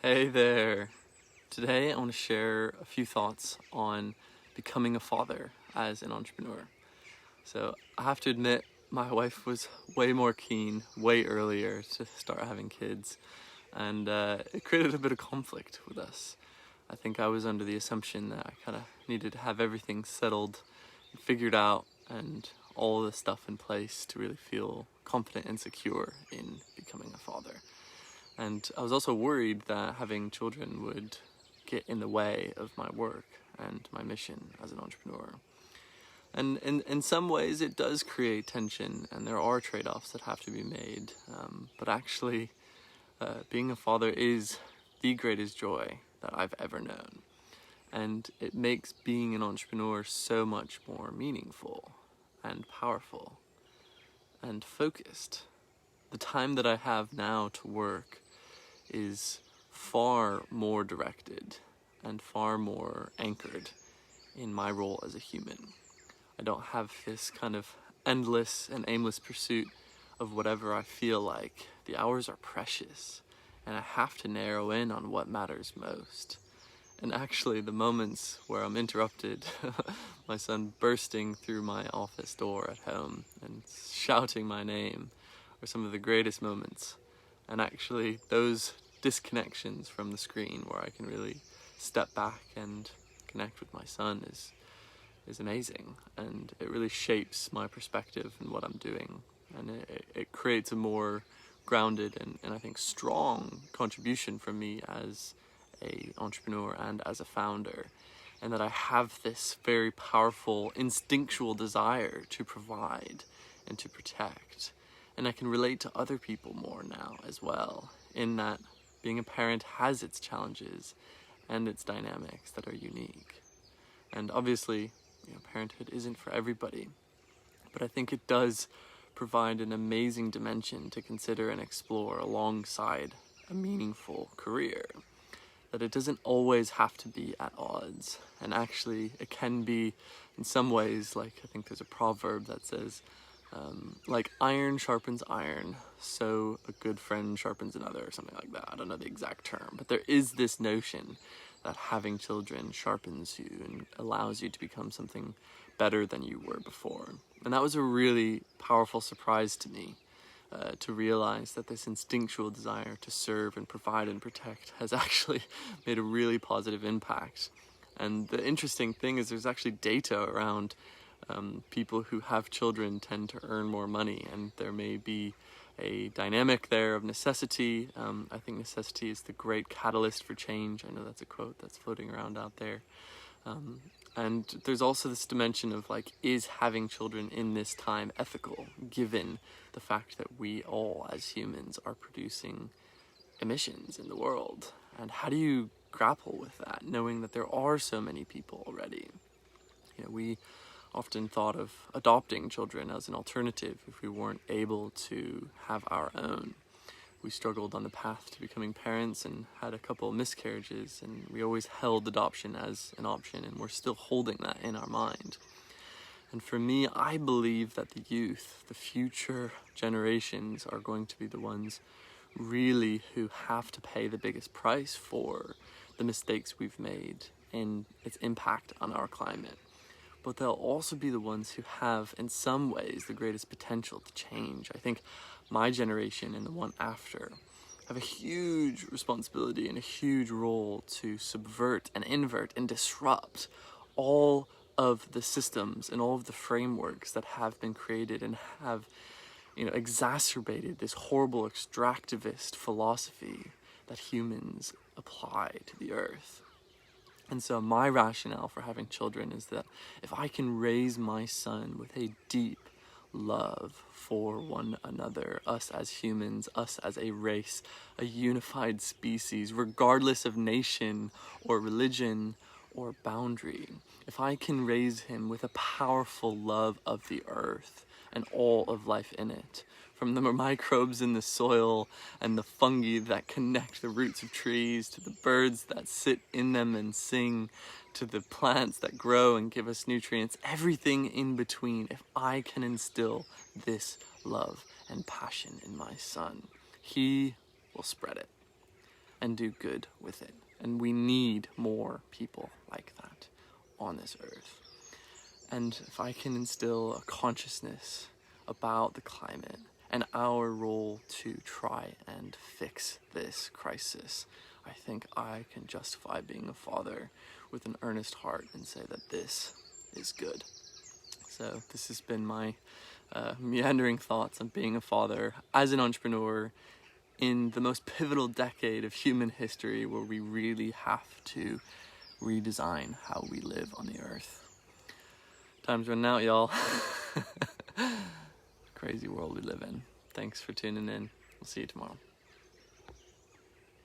Hey there! Today I want to share a few thoughts on becoming a father as an entrepreneur. So I have to admit, my wife was way more keen, way earlier to start having kids, and it created a bit of conflict with us. I think I was under the assumption that I kind of needed to have everything settled and figured out and all the stuff in place to really feel confident and secure in becoming a father. And I was also worried that having children would get in the way of my work and my mission as an entrepreneur. And in some ways it does create tension, and there are trade-offs that have to be made. But actually, being a father is the greatest joy that I've ever known. And it makes being an entrepreneur so much more meaningful and powerful and focused. The time that I have now to work is far more directed and far more anchored in my role as a human. I don't have this kind of endless and aimless pursuit of whatever I feel like. The hours are precious, and I have to narrow in on what matters most. And actually, the moments where I'm interrupted, my son bursting through my office door at home and shouting my name, are some of the greatest moments. And actually, those disconnections from the screen where I can really step back and connect with my son is amazing. And it really shapes my perspective and what I'm doing. And it creates a more grounded and I think strong contribution from me as an entrepreneur and as a founder. And that I have this very powerful instinctual desire to provide and to protect. And I can relate to other people more now as well, in that being a parent has its challenges and its dynamics that are unique. And obviously, parenthood isn't for everybody, but I think it does provide an amazing dimension to consider and explore alongside a meaningful career. That it doesn't always have to be at odds, and actually it can be in some ways, like I think there's a proverb that says, like iron sharpens iron, so a good friend sharpens another, or something like that. I don't know the exact term, but there is this notion that having children sharpens you and allows you to become something better than you were before. And that was a really powerful surprise to me, to realize that this instinctual desire to serve and provide and protect has actually made a really positive impact. And the interesting thing is there's actually data around people who have children tend to earn more money, and there may be a dynamic there of necessity. I think necessity is the great catalyst for change. I know that's a quote that's floating around out there. And there's also this dimension of like, is having children in this time ethical, given the fact that we all as humans are producing emissions in the world? And how do you grapple with that, knowing that there are so many people already? We often thought of adopting children as an alternative if we weren't able to have our own. We struggled on the path to becoming parents and had a couple of miscarriages, and we always held adoption as an option, and we're still holding that in our mind. And for me, I believe that the youth, the future generations, are going to be the ones really who have to pay the biggest price for the mistakes we've made and its impact on our climate. But they'll also be the ones who have, in some ways, the greatest potential to change. I think my generation and the one after have a huge responsibility and a huge role to subvert and invert and disrupt all of the systems and all of the frameworks that have been created and have, exacerbated this horrible extractivist philosophy that humans apply to the earth. And so my rationale for having children is that if I can raise my son with a deep love for one another, us as humans, us as a race, a unified species, regardless of nation or religion or boundary, if I can raise him with a powerful love of the earth and all of life in it, from the microbes in the soil and the fungi that connect the roots of trees, to the birds that sit in them and sing, to the plants that grow and give us nutrients, everything in between, if I can instill this love and passion in my son, he will spread it. and do good with it. And we need more people like that on this earth. And if I can instill a consciousness about the climate and our role to try and fix this crisis, I think I can justify being a father with an earnest heart and say that this is good. So this has been my meandering thoughts on being a father as an entrepreneur in the most pivotal decade of human history, where we really have to redesign how we live on the earth. Time's running out, y'all. Crazy world we live in. Thanks for tuning in. We'll see you tomorrow.